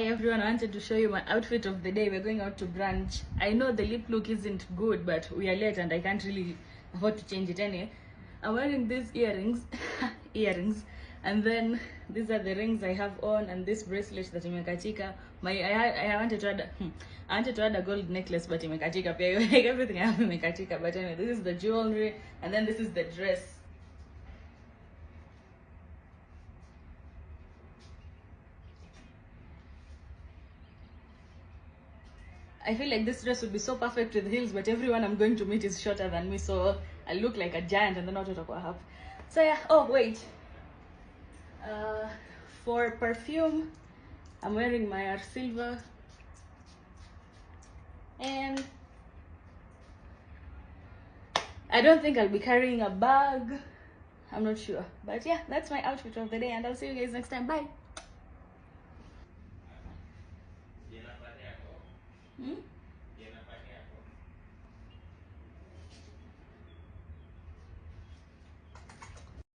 Hey everyone, I wanted to show you my outfit of the day. We're going out to brunch. I know the lip look isn't good, but we are late and I can't really afford to change it anyway. I'm wearing these earrings, and then these are the rings I have on, and this bracelet that imekatika. I wanted to add a gold necklace, but imekatika pia. Like everything I have imekatika. But anyway, this is the jewelry, and then this is the dress. I feel like this dress would be so perfect with heels, but everyone I'm going to meet is shorter than me, so I look like a giant and then not what I have. So yeah, oh wait. For perfume, I'm wearing my Arsilva, and I don't think I'll be carrying a bag. I'm not sure, but yeah, that's my outfit of the day, and I'll see you guys next time. Bye.